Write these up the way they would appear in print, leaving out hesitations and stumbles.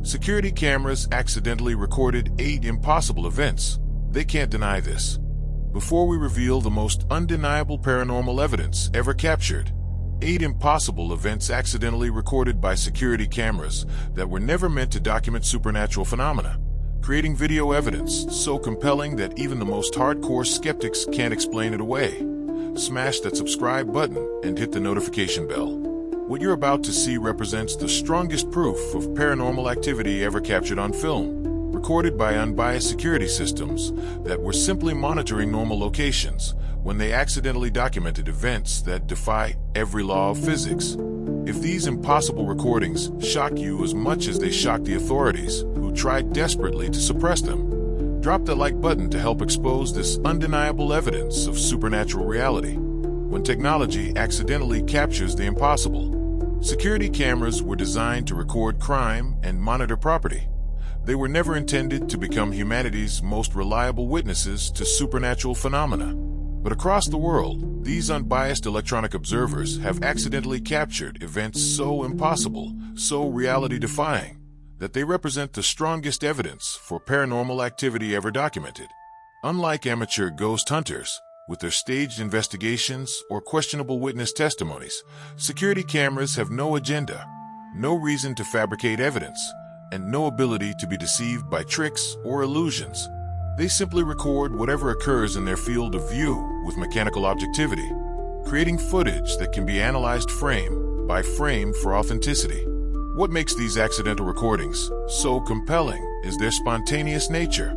Security cameras accidentally recorded 8 impossible events. They can't deny this. Before we reveal the most undeniable paranormal evidence ever captured, 8 impossible events accidentally recorded by security cameras that were never meant to document supernatural phenomena, creating video evidence so compelling that even the most hardcore skeptics can't explain it away. Smash that subscribe button and hit the notification bell. What you're about to see represents the strongest proof of paranormal activity ever captured on film, recorded by unbiased security systems that were simply monitoring normal locations when they accidentally documented events that defy every law of physics. If these impossible recordings shock you as much as they shock the authorities, who tried desperately to suppress them, drop the like button to help expose this undeniable evidence of supernatural reality. When technology accidentally captures the impossible, security cameras were designed to record crime and monitor property. They were never intended to become humanity's most reliable witnesses to supernatural phenomena. But across the world, these unbiased electronic observers have accidentally captured events so impossible, so reality-defying, that they represent the strongest evidence for paranormal activity ever documented. Unlike amateur ghost hunters, with their staged investigations or questionable witness testimonies, security cameras have no agenda, no reason to fabricate evidence, and no ability to be deceived by tricks or illusions. They simply record whatever occurs in their field of view with mechanical objectivity, creating footage that can be analyzed frame by frame for authenticity. What makes these accidental recordings so compelling is their spontaneous nature.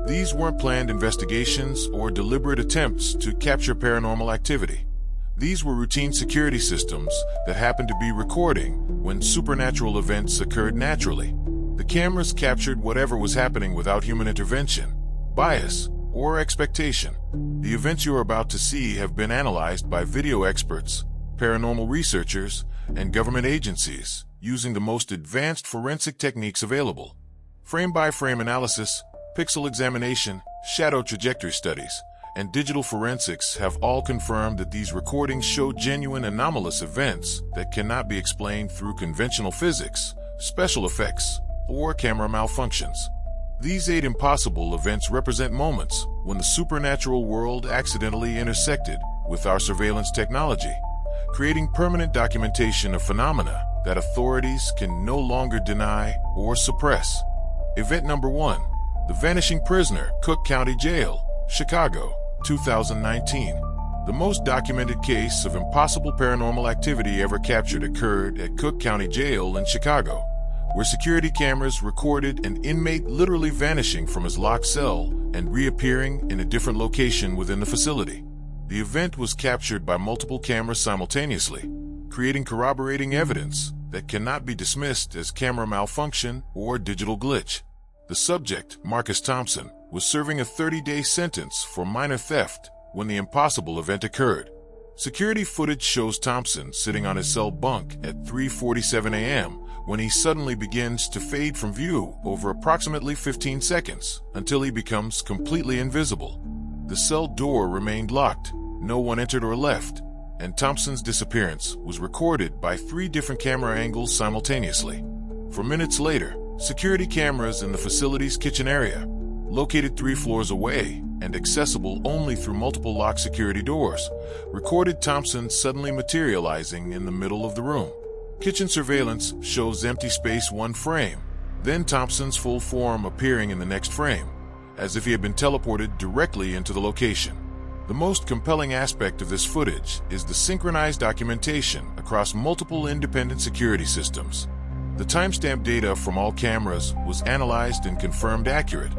These weren't planned investigations or deliberate attempts to capture paranormal activity. These were routine security systems that happened to be recording when supernatural events occurred naturally. The cameras captured whatever was happening without human intervention, bias, or expectation. The events you're about to see have been analyzed by video experts, paranormal researchers, and government agencies using the most advanced forensic techniques available. Frame-by-frame analysis, pixel examination, shadow trajectory studies, and digital forensics have all confirmed that these recordings show genuine anomalous events that cannot be explained through conventional physics, special effects, or camera malfunctions. These 8 impossible events represent moments when the supernatural world accidentally intersected with our surveillance technology, creating permanent documentation of phenomena that authorities can no longer deny or suppress. Event number 1. The Vanishing Prisoner, Cook County Jail, Chicago, 2019. The most documented case of impossible paranormal activity ever captured occurred at Cook County Jail in Chicago, where security cameras recorded an inmate literally vanishing from his locked cell and reappearing in a different location within the facility. The event was captured by multiple cameras simultaneously, creating corroborating evidence that cannot be dismissed as camera malfunction or digital glitch. The subject, Marcus Thompson, was serving a 30-day sentence for minor theft when the impossible event occurred. Security footage shows Thompson sitting on his cell bunk at 3:47 a.m. when he suddenly begins to fade from view over approximately 15 seconds until he becomes completely invisible. The cell door remained locked, no one entered or left, and Thompson's disappearance was recorded by 3 different camera angles simultaneously. For minutes later, security cameras in the facility's kitchen area, located 3 floors away and accessible only through multiple locked security doors, recorded Thompson suddenly materializing in the middle of the room. Kitchen surveillance shows empty space 1 frame, then Thompson's full form appearing in the next frame, as if he had been teleported directly into the location. The most compelling aspect of this footage is the synchronized documentation across multiple independent security systems. The timestamp data from all cameras was analyzed and confirmed accurate,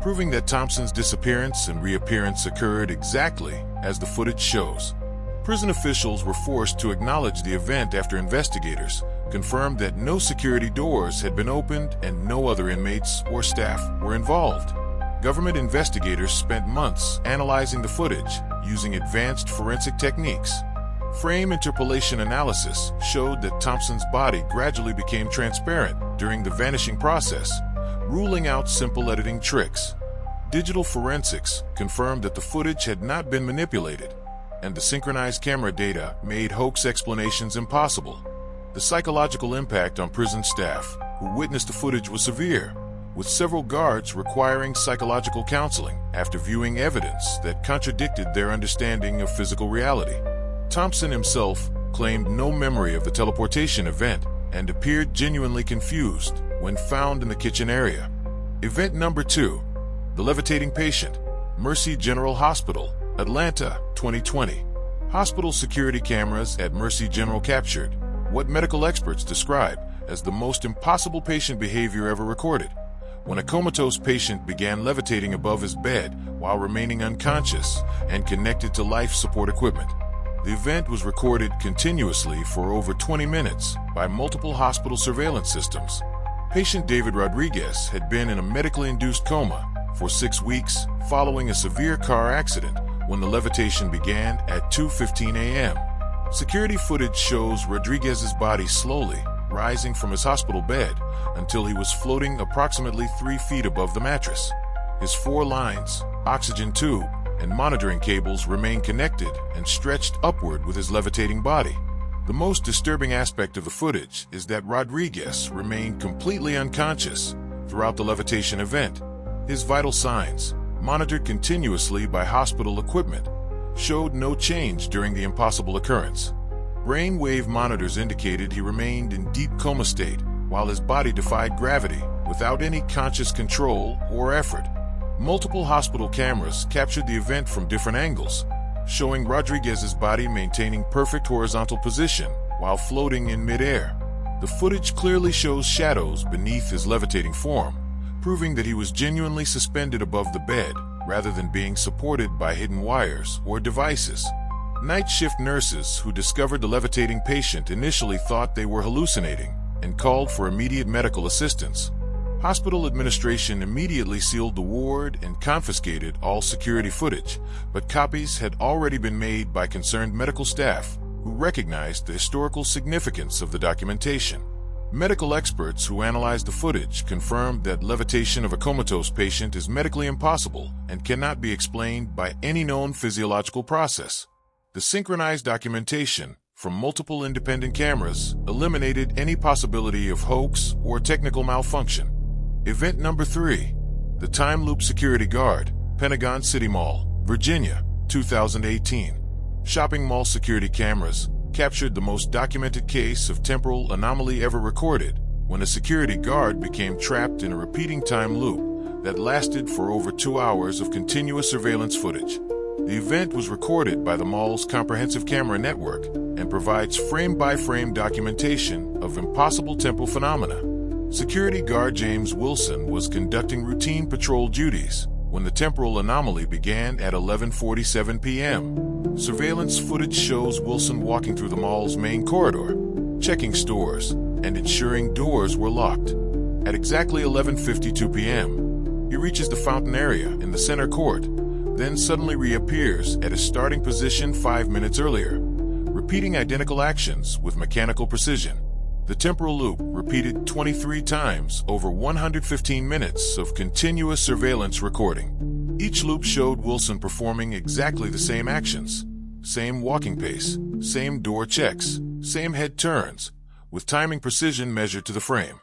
proving that Thompson's disappearance and reappearance occurred exactly as the footage shows. Prison officials were forced to acknowledge the event after investigators confirmed that no security doors had been opened and no other inmates or staff were involved. Government investigators spent months analyzing the footage using advanced forensic techniques. Frame interpolation analysis showed that Thompson's body gradually became transparent during the vanishing process, ruling out simple editing tricks. Digital forensics confirmed that the footage had not been manipulated, and the synchronized camera data made hoax explanations impossible. The psychological impact on prison staff, who witnessed the footage was severe, with several guards requiring psychological counseling after viewing evidence that contradicted their understanding of physical reality. Thompson himself claimed no memory of the teleportation event and appeared genuinely confused when found in the kitchen area. Event number 2, the levitating patient, Mercy General Hospital, Atlanta, 2020. Hospital security cameras at Mercy General captured what medical experts describe as the most impossible patient behavior ever recorded, when a comatose patient began levitating above his bed while remaining unconscious and connected to life support equipment. The event was recorded continuously for over 20 minutes by multiple hospital surveillance systems. Patient David Rodriguez had been in a medically induced coma for 6 weeks following a severe car accident when the levitation began at 2:15 a.m. Security footage shows Rodriguez's body slowly rising from his hospital bed until he was floating approximately 3 feet above the mattress. His 4 lines, oxygen tube, and monitoring cables remain connected and stretched upward with his levitating body. The most disturbing aspect of the footage is that Rodriguez remained completely unconscious throughout the levitation event. His vital signs, monitored continuously by hospital equipment, showed no change during the impossible occurrence. Brainwave monitors indicated he remained in deep coma state while his body defied gravity without any conscious control or effort. Multiple hospital cameras captured the event from different angles, showing Rodriguez's body maintaining perfect horizontal position while floating in midair. The footage clearly shows shadows beneath his levitating form, proving that he was genuinely suspended above the bed rather than being supported by hidden wires or devices. Night shift nurses who discovered the levitating patient initially thought they were hallucinating and called for immediate medical assistance. Hospital administration immediately sealed the ward and confiscated all security footage, but copies had already been made by concerned medical staff who recognized the historical significance of the documentation. Medical experts who analyzed the footage confirmed that levitation of a comatose patient is medically impossible and cannot be explained by any known physiological process. The synchronized documentation from multiple independent cameras eliminated any possibility of hoax or technical malfunction. Event number 3, the time loop security guard, Pentagon City Mall, Virginia, 2018. Shopping mall security cameras captured the most documented case of temporal anomaly ever recorded when a security guard became trapped in a repeating time loop that lasted for over 2 hours of continuous surveillance footage. The event was recorded by the mall's comprehensive camera network and provides frame-by-frame documentation of impossible temporal phenomena. Security guard James Wilson was conducting routine patrol duties when the temporal anomaly began at 11:47 p.m. Surveillance footage shows Wilson walking through the mall's main corridor, checking stores, and ensuring doors were locked. At exactly 11:52 p.m., he reaches the fountain area in the center court, then suddenly reappears at his starting position 5 minutes earlier, repeating identical actions with mechanical precision. The temporal loop repeated 23 times over 115 minutes of continuous surveillance recording. Each loop showed Wilson performing exactly the same actions, same walking pace, same door checks, same head turns, with timing precision measured to the frame.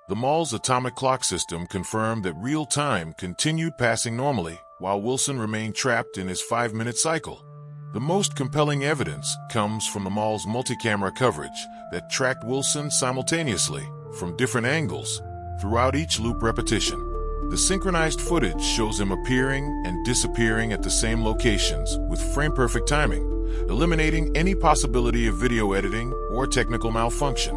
The mall's atomic clock system confirmed that real time continued passing normally while Wilson remained trapped in his 5-minute cycle. The most compelling evidence comes from the mall's multi-camera coverage that tracked Wilson simultaneously from different angles throughout each loop repetition. The synchronized footage shows him appearing and disappearing at the same locations with frame-perfect timing, eliminating any possibility of video editing or technical malfunction.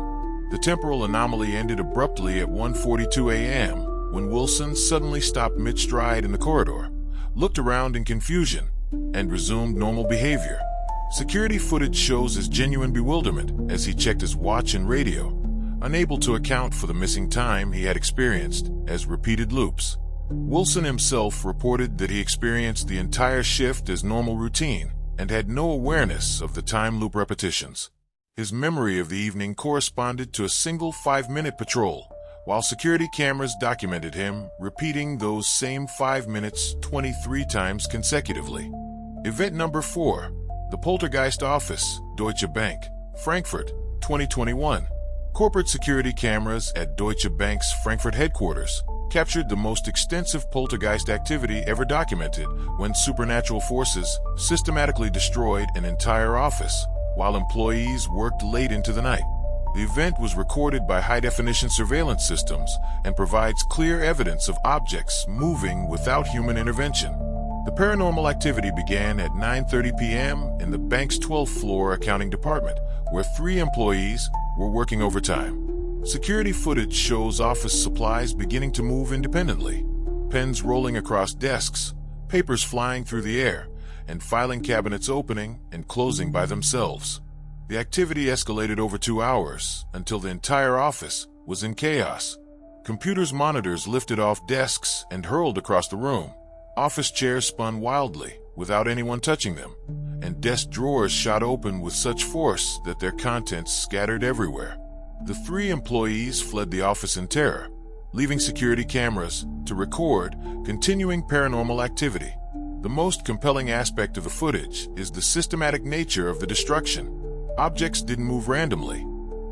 The temporal anomaly ended abruptly at 1:42 a.m. when Wilson suddenly stopped mid-stride in the corridor, looked around in confusion, and resumed normal behavior. Security footage shows his genuine bewilderment as he checked his watch and radio, unable to account for the missing time he had experienced as repeated loops. Wilson himself reported that he experienced the entire shift as normal routine and had no awareness of the time loop repetitions. His memory of the evening corresponded to a single 5-minute patrol, while security cameras documented him repeating those same 5 minutes 23 times consecutively. Event number 4, the Poltergeist Office, Deutsche Bank, Frankfurt, 2021. Corporate security cameras at Deutsche Bank's Frankfurt headquarters captured the most extensive poltergeist activity ever documented when supernatural forces systematically destroyed an entire office while employees worked late into the night. The event was recorded by high-definition surveillance systems and provides clear evidence of objects moving without human intervention. The paranormal activity began at 9:30 p.m. in the bank's 12th floor accounting department, where 3 employees were working overtime. Security footage shows office supplies beginning to move independently, pens rolling across desks, papers flying through the air, and filing cabinets opening and closing by themselves. The activity escalated over 2 hours until the entire office was in chaos. Computers' monitors lifted off desks and hurled across the room. Office chairs spun wildly without anyone touching them, and desk drawers shot open with such force that their contents scattered everywhere. The 3 employees fled the office in terror, leaving security cameras to record continuing paranormal activity. The most compelling aspect of the footage is the systematic nature of the destruction. Objects didn't move randomly.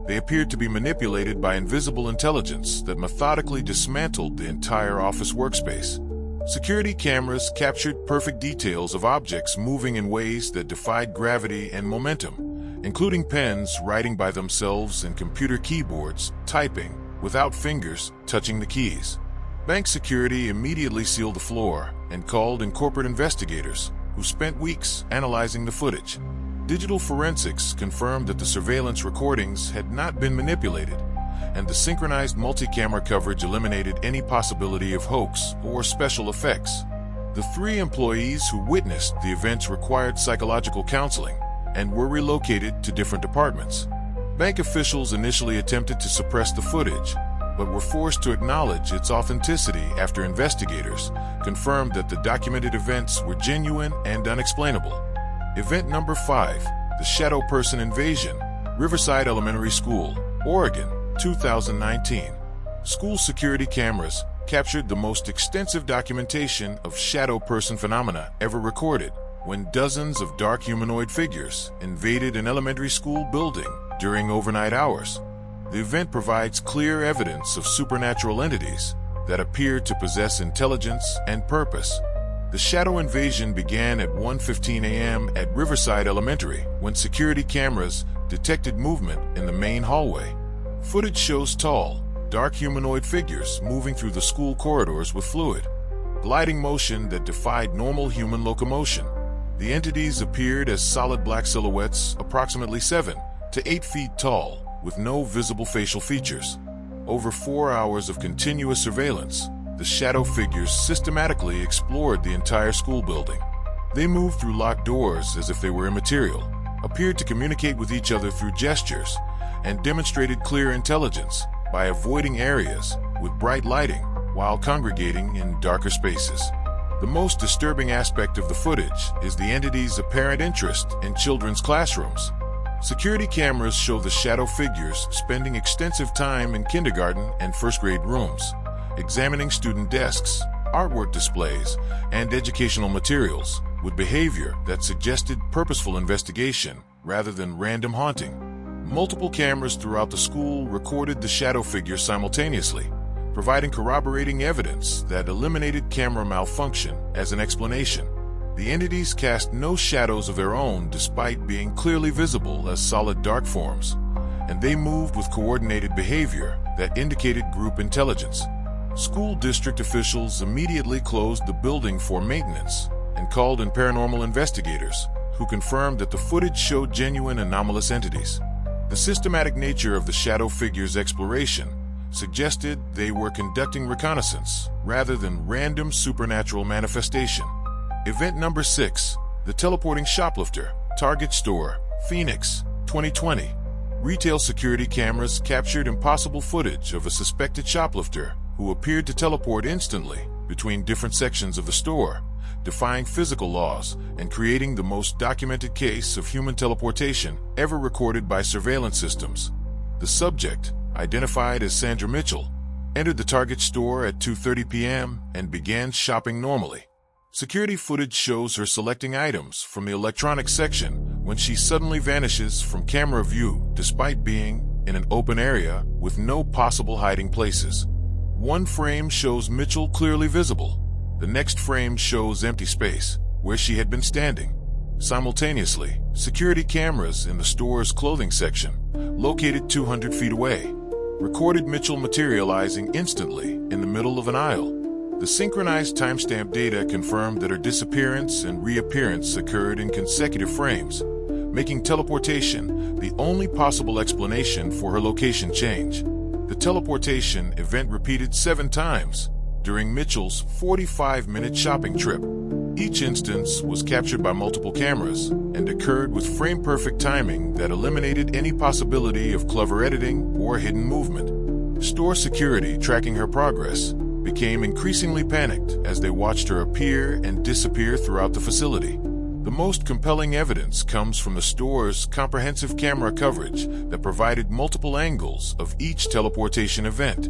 They appeared to be manipulated by invisible intelligence that methodically dismantled the entire office workspace. Security cameras captured perfect details of objects moving in ways that defied gravity and momentum, including pens writing by themselves and computer keyboards typing without fingers touching the keys. Bank security immediately sealed the floor and called in corporate investigators, who spent weeks analyzing the footage. Digital forensics confirmed that the surveillance recordings had not been manipulated, and the synchronized multi-camera coverage eliminated any possibility of hoax or special effects. The 3 employees who witnessed the events required psychological counseling and were relocated to different departments. Bank officials initially attempted to suppress the footage, but were forced to acknowledge its authenticity after investigators confirmed that the documented events were genuine and unexplainable. Event number 5, the Shadow Person Invasion, Riverside Elementary School, Oregon, 2019. School security cameras captured the most extensive documentation of shadow person phenomena ever recorded when dozens of dark humanoid figures invaded an elementary school building during overnight hours. The event provides clear evidence of supernatural entities that appear to possess intelligence and purpose. The shadow invasion began at 1:15 a.m. at Riverside Elementary when security cameras detected movement in the main hallway. Footage shows tall, dark humanoid figures moving through the school corridors with fluid, gliding motion that defied normal human locomotion. The entities appeared as solid black silhouettes approximately 7 to 8 feet tall, with no visible facial features. Over 4 hours of continuous surveillance, the shadow figures systematically explored the entire school building. They moved through locked doors as if they were immaterial, appeared to communicate with each other through gestures, and demonstrated clear intelligence by avoiding areas with bright lighting while congregating in darker spaces. The most disturbing aspect of the footage is the entity's apparent interest in children's classrooms. Security cameras show the shadow figures spending extensive time in kindergarten and first-grade rooms, examining student desks, artwork displays, and educational materials with behavior that suggested purposeful investigation rather than random haunting. Multiple cameras throughout the school recorded the shadow figures simultaneously, providing corroborating evidence that eliminated camera malfunction as an explanation. The entities cast no shadows of their own despite being clearly visible as solid dark forms, and they moved with coordinated behavior that indicated group intelligence. School district officials immediately closed the building for maintenance and called in paranormal investigators, who confirmed that the footage showed genuine anomalous entities. The systematic nature of the shadow figures' exploration suggested they were conducting reconnaissance rather than random supernatural manifestation. Event number 6, the Teleporting Shoplifter, Target Store, Phoenix, 2020. Retail security cameras captured impossible footage of a suspected shoplifter who appeared to teleport instantly between different sections of the store, defying physical laws and creating the most documented case of human teleportation ever recorded by surveillance systems. The subject, identified as Sandra Mitchell, entered the Target store at 2:30 p.m. and began shopping normally. Security footage shows her selecting items from the electronics section when she suddenly vanishes from camera view despite being in an open area with no possible hiding places. One frame shows Mitchell clearly visible. The next frame shows empty space, where she had been standing. Simultaneously, security cameras in the store's clothing section, located 200 feet away, recorded Mitchell materializing instantly in the middle of an aisle. The synchronized timestamp data confirmed that her disappearance and reappearance occurred in consecutive frames, making teleportation the only possible explanation for her location change. The teleportation event repeated 7 times during Mitchell's 45-minute shopping trip. Each instance was captured by multiple cameras and occurred with frame-perfect timing that eliminated any possibility of clever editing or hidden movement. Store security tracking her progress became increasingly panicked as they watched her appear and disappear throughout the facility. The most compelling evidence comes from the store's comprehensive camera coverage that provided multiple angles of each teleportation event.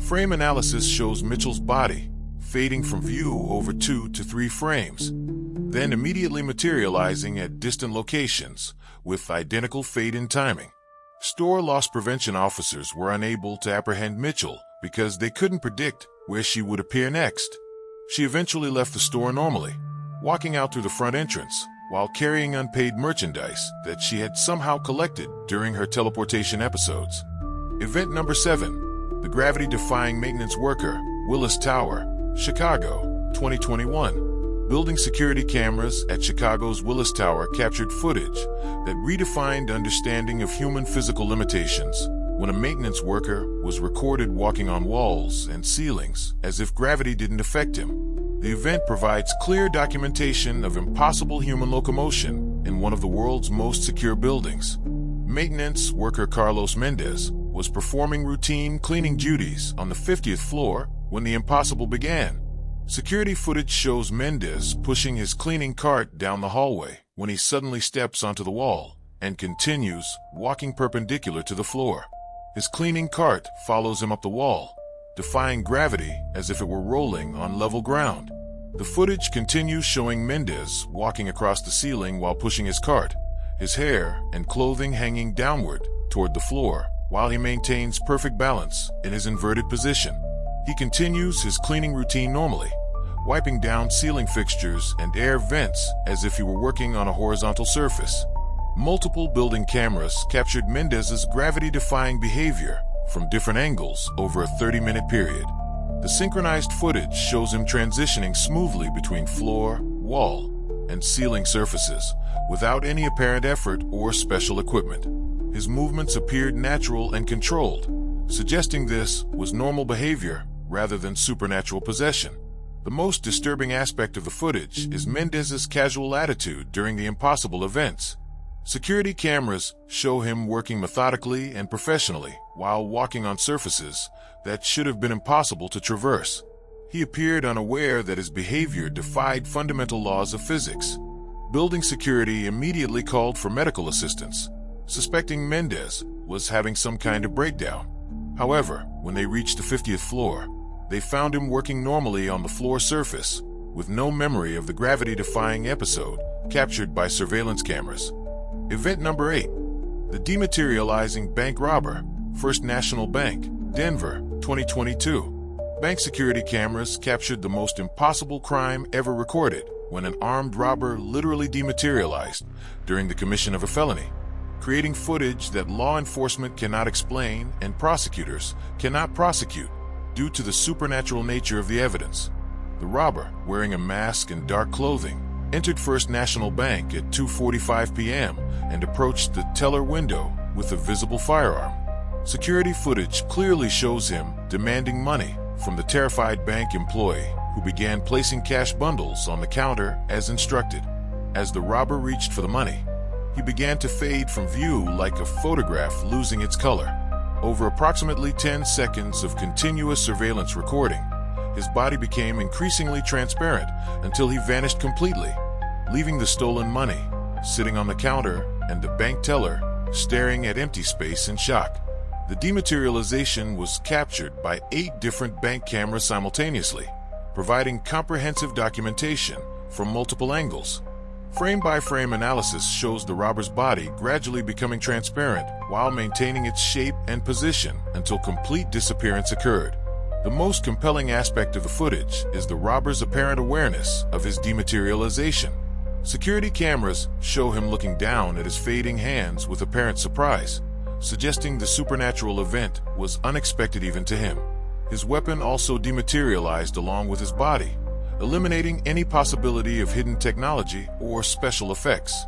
Frame analysis shows Mitchell's body fading from view over 2 to 3 frames, then immediately materializing at distant locations with identical fade-in timing. Store loss prevention officers were unable to apprehend Mitchell because they couldn't predict where she would appear next. She eventually left the store normally, walking out through the front entrance while carrying unpaid merchandise that she had somehow collected during her teleportation episodes. Event number 7, the gravity-defying maintenance worker, Willis Tower, Chicago, 2021. Building security cameras at Chicago's Willis Tower captured footage that redefined understanding of human physical limitations when a maintenance worker was recorded walking on walls and ceilings as if gravity didn't affect him. The event provides clear documentation of impossible human locomotion in one of the world's most secure buildings. Maintenance worker Carlos Mendez was performing routine cleaning duties on the 50th floor when the impossible began. Security footage shows Mendez pushing his cleaning cart down the hallway when he suddenly steps onto the wall and continues walking perpendicular to the floor. His cleaning cart follows him up the wall, defying gravity as if it were rolling on level ground. The footage continues showing Mendez walking across the ceiling while pushing his cart, his hair and clothing hanging downward toward the floor while he maintains perfect balance in his inverted position. He continues his cleaning routine normally, wiping down ceiling fixtures and air vents as if he were working on a horizontal surface. Multiple building cameras captured Mendez's gravity-defying behavior from different angles over a 30-minute period. The synchronized footage shows him transitioning smoothly between floor, wall, and ceiling surfaces without any apparent effort or special equipment. His movements appeared natural and controlled, suggesting this was normal behavior rather than supernatural possession. The most disturbing aspect of the footage is Mendez's casual attitude during the impossible events. Security cameras show him working methodically and professionally while walking on surfaces that should have been impossible to traverse. He appeared unaware that his behavior defied fundamental laws of physics. Building security immediately called for medical assistance, suspecting Mendez was having some kind of breakdown. However, when they reached the 50th floor, they found him working normally on the floor surface, with no memory of the gravity-defying episode captured by surveillance cameras. Event number 8, the dematerializing bank robber, First National Bank, Denver, 2022. Bank security cameras captured the most impossible crime ever recorded when an armed robber literally dematerialized during the commission of a felony, creating footage that law enforcement cannot explain and prosecutors cannot prosecute due to the supernatural nature of the evidence. The robber, wearing a mask and dark clothing, entered First National Bank at 2:45 p.m. and approached the teller window with a visible firearm. Security footage clearly shows him demanding money from the terrified bank employee, who began placing cash bundles on the counter as instructed. As the robber reached for the money, he began to fade from view like a photograph losing its color. Over approximately 10 seconds of continuous surveillance recording, his body became increasingly transparent until he vanished completely, leaving the stolen money sitting on the counter and the bank teller staring at empty space in shock. The dematerialization was captured by 8 different bank cameras simultaneously, providing comprehensive documentation from multiple angles. Frame-by-frame analysis shows the robber's body gradually becoming transparent while maintaining its shape and position until complete disappearance occurred. The most compelling aspect of the footage is the robber's apparent awareness of his dematerialization. Security cameras show him looking down at his fading hands with apparent surprise, suggesting the supernatural event was unexpected even to him. His weapon also dematerialized along with his body, eliminating any possibility of hidden technology or special effects.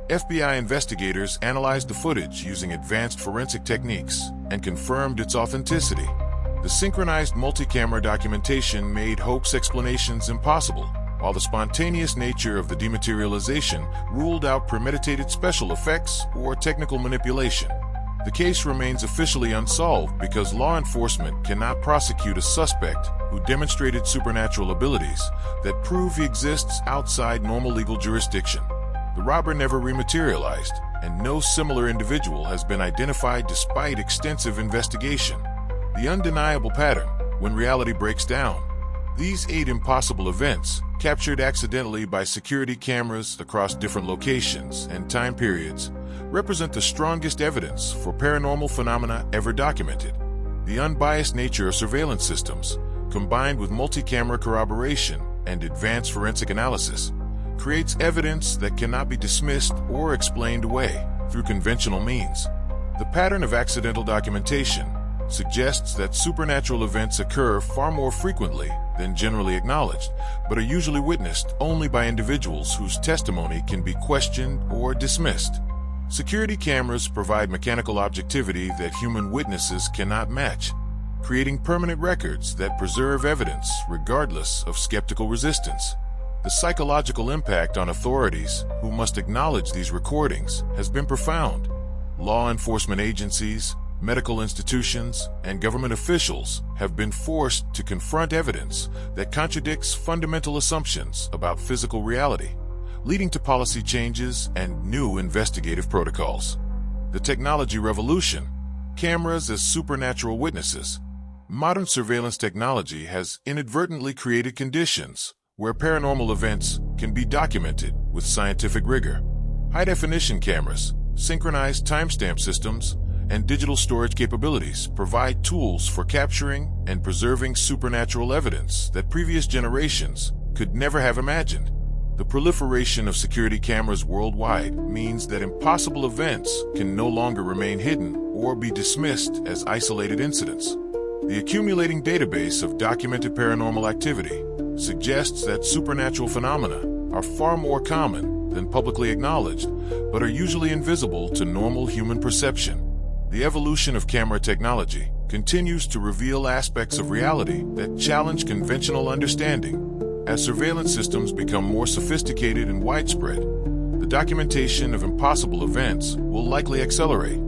FBI investigators analyzed the footage using advanced forensic techniques and confirmed its authenticity. The synchronized multi-camera documentation made Hope's explanations impossible, while the spontaneous nature of the dematerialization ruled out premeditated special effects or technical manipulation. The case remains officially unsolved because law enforcement cannot prosecute a suspect who demonstrated supernatural abilities that prove he exists outside normal legal jurisdiction. The robber never rematerialized, and no similar individual has been identified despite extensive investigation. The undeniable pattern, when reality breaks down. These 8 impossible events, captured accidentally by security cameras across different locations and time periods, represent the strongest evidence for paranormal phenomena ever documented. The unbiased nature of surveillance systems, combined with multi-camera corroboration and advanced forensic analysis, creates evidence that cannot be dismissed or explained away through conventional means. The pattern of accidental documentation suggests that supernatural events occur far more frequently than generally acknowledged, but are usually witnessed only by individuals whose testimony can be questioned or dismissed. Security cameras provide mechanical objectivity that human witnesses cannot match, creating permanent records that preserve evidence regardless of skeptical resistance. The psychological impact on authorities who must acknowledge these recordings has been profound. Law enforcement agencies, medical institutions, and government officials have been forced to confront evidence that contradicts fundamental assumptions about physical reality, leading to policy changes and new investigative protocols. The technology revolution, cameras as supernatural witnesses. Modern surveillance technology has inadvertently created conditions where paranormal events can be documented with scientific rigor. High-definition cameras, synchronized timestamp systems, and digital storage capabilities provide tools for capturing and preserving supernatural evidence that previous generations could never have imagined. The proliferation of security cameras worldwide means that impossible events can no longer remain hidden or be dismissed as isolated incidents. The accumulating database of documented paranormal activity suggests that supernatural phenomena are far more common than publicly acknowledged, but are usually invisible to normal human perception. The evolution of camera technology continues to reveal aspects of reality that challenge conventional understanding. As surveillance systems become more sophisticated and widespread, the documentation of impossible events will likely accelerate,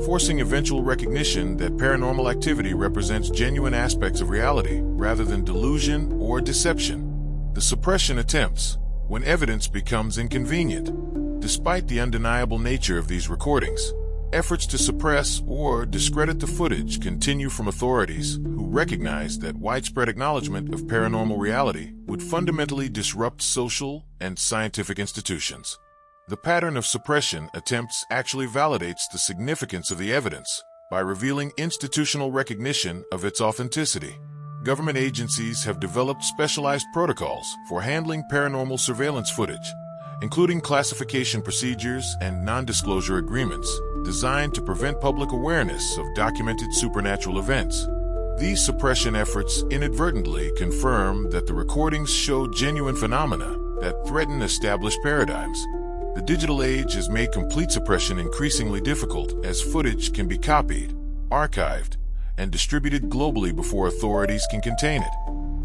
forcing eventual recognition that paranormal activity represents genuine aspects of reality rather than delusion or deception. The suppression attempts, when evidence becomes inconvenient. Despite the undeniable nature of these recordings, efforts to suppress or discredit the footage continue from authorities who recognize that widespread acknowledgement of paranormal reality would fundamentally disrupt social and scientific institutions. The pattern of suppression attempts actually validates the significance of the evidence by revealing institutional recognition of its authenticity. Government agencies have developed specialized protocols for handling paranormal surveillance footage, including classification procedures and non-disclosure agreements designed to prevent public awareness of documented supernatural events. These suppression efforts inadvertently confirm that the recordings show genuine phenomena that threaten established paradigms. The digital age has made complete suppression increasingly difficult as footage can be copied, archived, and distributed globally before authorities can contain it.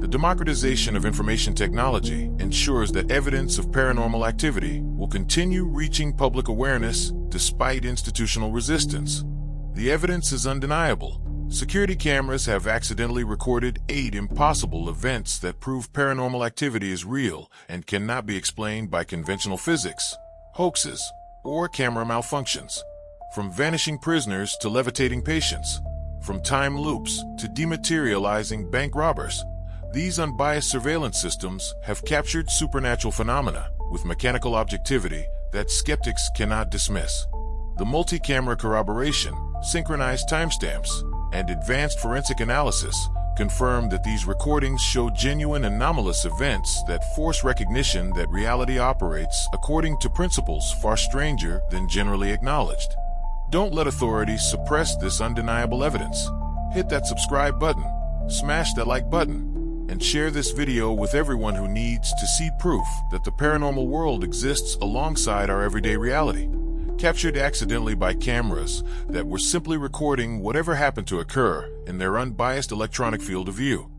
The democratization of information technology ensures that evidence of paranormal activity will continue reaching public awareness despite institutional resistance. The evidence is undeniable. Security cameras have accidentally recorded 8 impossible events that prove paranormal activity is real and cannot be explained by conventional physics, hoaxes, or camera malfunctions. From vanishing prisoners to levitating patients, from time loops to dematerializing bank robbers, these unbiased surveillance systems have captured supernatural phenomena with mechanical objectivity that skeptics cannot dismiss. The multi-camera corroboration, synchronized timestamps, and advanced forensic analysis confirm that these recordings show genuine anomalous events that force recognition that reality operates according to principles far stranger than generally acknowledged. Don't let authorities suppress this undeniable evidence. Hit that subscribe button, smash that like button, and share this video with everyone who needs to see proof that the paranormal world exists alongside our everyday reality, captured accidentally by cameras that were simply recording whatever happened to occur in their unbiased electronic field of view.